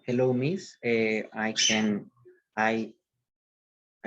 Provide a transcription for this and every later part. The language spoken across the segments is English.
Hello, Miss. I I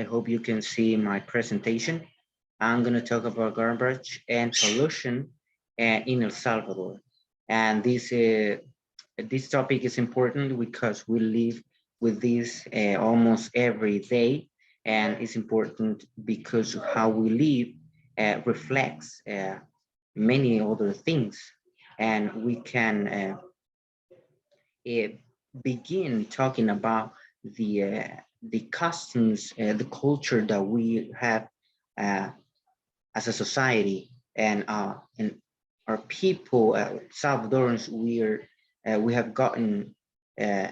hope you can see my presentation. I'm going to talk about garbage and pollution in El Salvador. And this topic is important because we live with this almost every day, and it's important because how we live reflects many other things, and we can uh, begin talking about the customs, the culture that we have uh, as a society, and our people, Salvadorans, we have gotten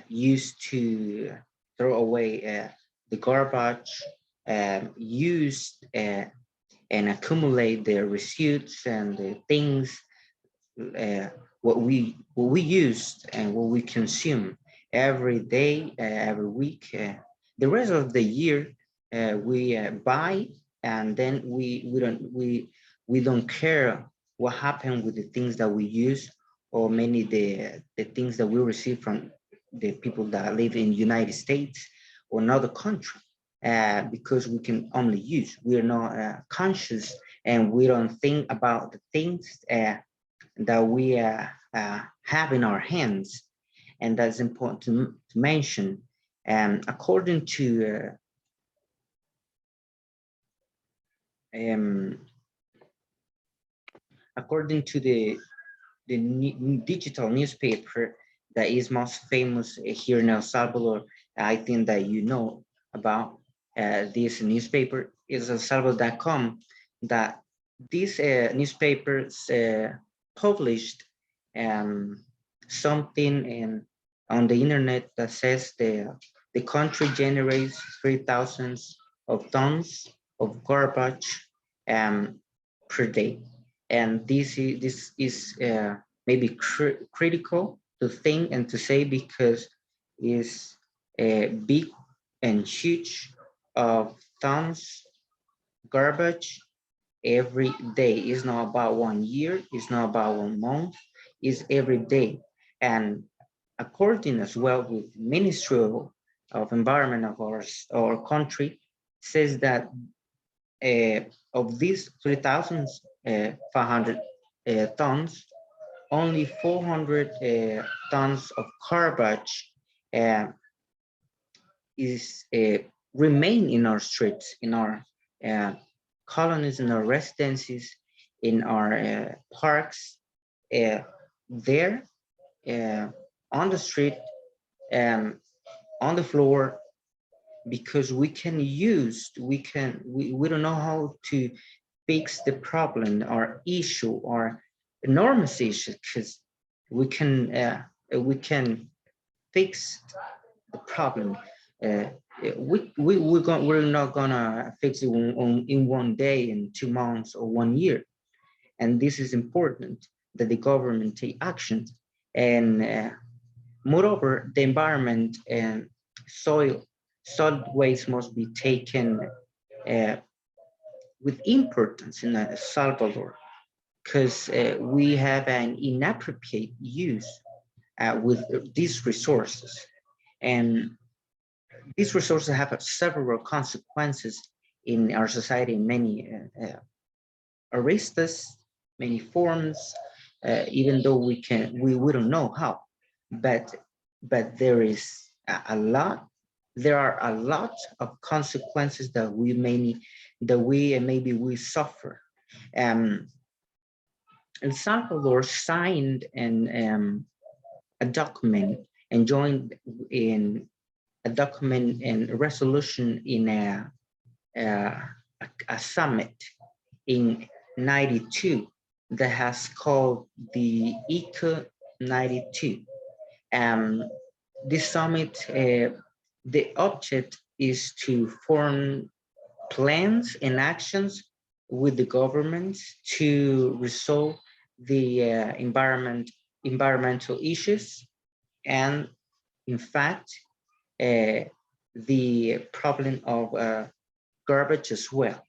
used to throw away the garbage, use and accumulate the receipts and the things uh, what we used and what we consume every day, every week. The rest of the year, we buy, and then we don't care what happened with the things that we use, or many the things that we receive from the people that live in United States or another country. Because we can only use, we are not conscious, and we don't think about the things that we have in our hands, and that's important to mention. According to um, according to the digital newspaper that is most famous here in El Salvador, I think that you know about this newspaper is elsalvador.com. That this newspaper published um, something on the internet that says the country generates 3,000 of tons of garbage um, per day. And this is maybe critical to think and to say, because it's big and huge of tons garbage every day. It's not about 1 year, it's not about 1 month, it's every day. And according as well with Ministry of Environment of our country, says that uh, of these 3,500 tons, only 400 tons of garbage uh, is remain in our streets, in our uh, colonies, in our residences, in our parks, uh, there uh, on the street, um, on the floor, because we don't know how to fix the problem or issue or enormous issue, because we can fix the problem. Uh, we're not gonna fix it in 1 day, in 2 months, or 1 year. And this is important that the government take action. And moreover, the environment and soil solid waste must be taken uh, with importance in El Salvador, because we have an inappropriate use with these resources. And these resources have several consequences in our society in many aristas, many forms, even though we don't know how. But there are a lot of consequences that maybe we suffer. Um, El Salvador signed a document and joined in a document and a resolution in a, a summit in 92 that has called the Eco 92. Um, this summit, the object is to form plans and actions with the government to resolve the environmental issues, and in fact uh, the problem of garbage as well.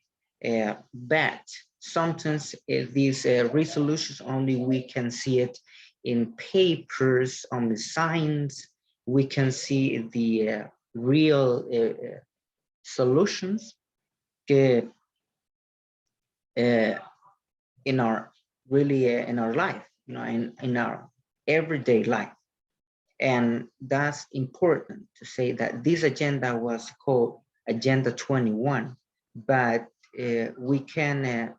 But sometimes these resolutions only we can see it in papers, on the signs, we can see the real solutions uh, in our in our life, in our everyday life. And that's important to say that this agenda was called Agenda 21, but we can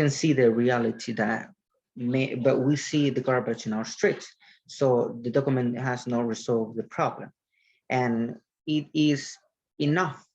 see the reality that but we see the garbage in our streets. So the document has not resolved the problem. And it is enough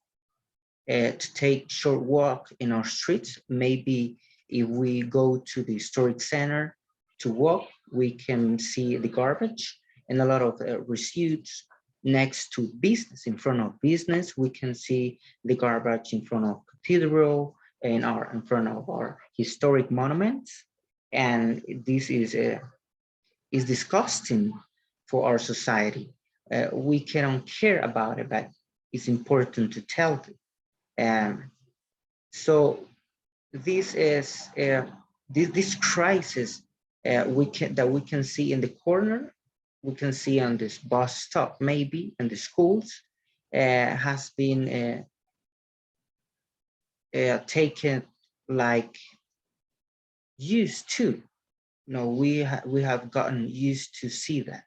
to take short walk in our streets. Maybe if we go to the historic center to walk, we can see the garbage and a lot of residues next to business. In front of business, we can see the garbage in front of cathedral and in front of our historic monuments. And this is disgusting for our society. We cannot care about it, but it's important to tell them. So this is this crisis we can see in the corner, we can see on this bus stop, maybe in the schools, has been taken like used to. We have gotten used to see that,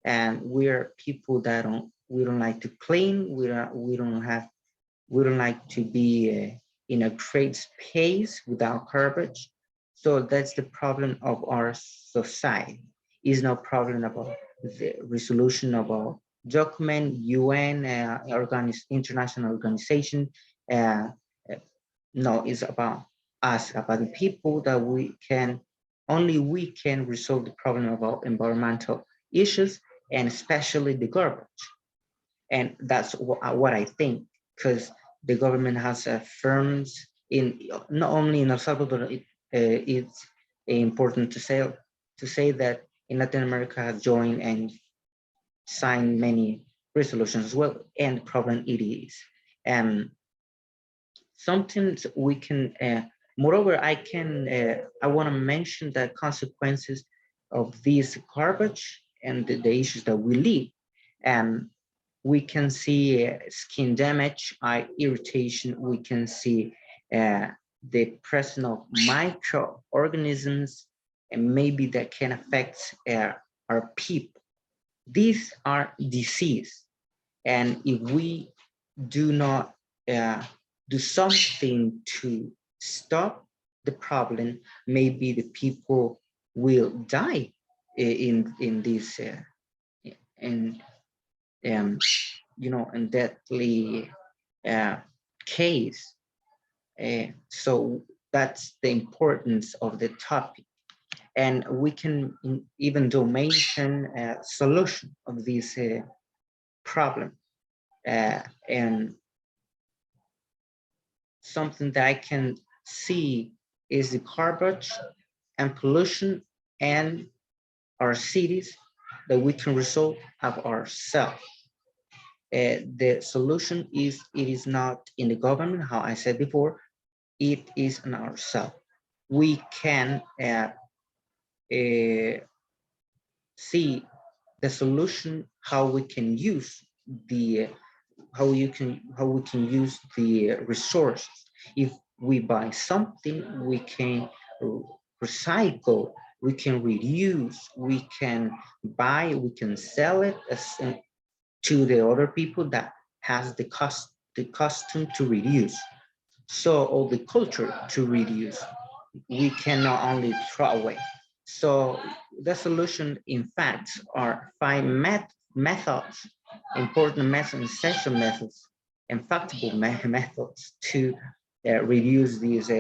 and we're people that we don't like to clean. We don't like to be in a great space without garbage. So that's the problem of our society. Is no problem about the resolution of a document, UN, international organization. Uh, no, it's about us, about the people that only we can resolve the problem about environmental issues, and especially the garbage. And that's what I think, because the government has firms in not only in El Salvador. It's important to say that in Latin America has joined and signed many resolutions as well, and the problem it is. And something we can. Moreover, I want to mention the consequences of this garbage and the issues that we live. And we can see skin damage, eye irritation. We can see the presence of microorganisms, and maybe that can affect our people. These are disease, and if we do not do something to stop the problem, maybe the people will die in this in in deadly case. So that's the importance of the topic, and we can even do mention a solution of this problem, and something that I can see is the garbage and pollution and our cities that we can resolve of ourselves. The solution is it is not in the government, how I said before, it is in ourselves. We can see the solution, how we can use the how we can use the resources. If we buy something, we can recycle, we can reuse, we can buy, we can sell it to the other people that has the custom to reduce. So, or the culture to reduce. We cannot only throw away. So the solution, in fact, are five methods, important methods, essential methods, and factable methods to reduce these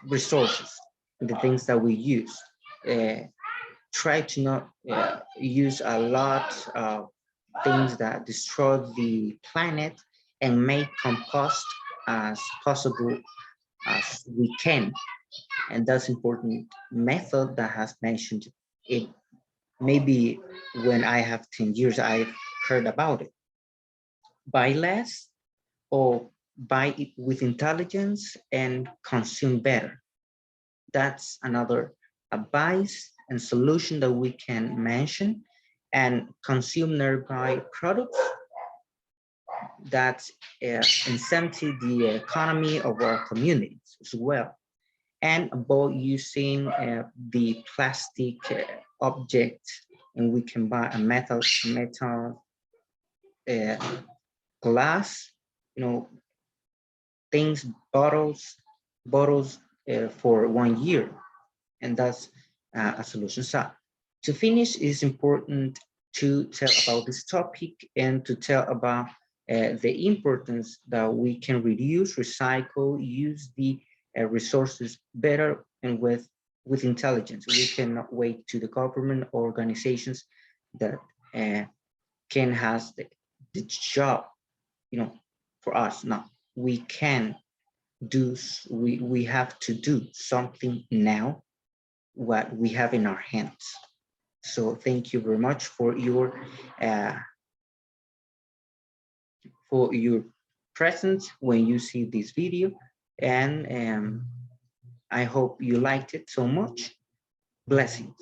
resources, the things that we use. Try to not use a lot of things that destroy the planet, and make compost as possible as we can. And that's important method that has mentioned it. Maybe when I have 10 years, I've heard about it. Buy less, or buy it with intelligence and consume better. That's another advice and solution that we can mention. and consume nearby products that incentive the economy of our communities as well. And about using the plastic object, and we can buy a metal uh, glass, you know, things, bottles for 1 year, and that's a solution. So to finish, it's important to tell about this topic and to tell about the importance that we can reduce, recycle, use the resources better and with intelligence. We cannot wait to the government organizations that can has the job, for us. Now we can do, we have to do something now, what we have in our hands. So thank you very much uh, for your presence when you see this video, and I hope you liked it so much. Blessings.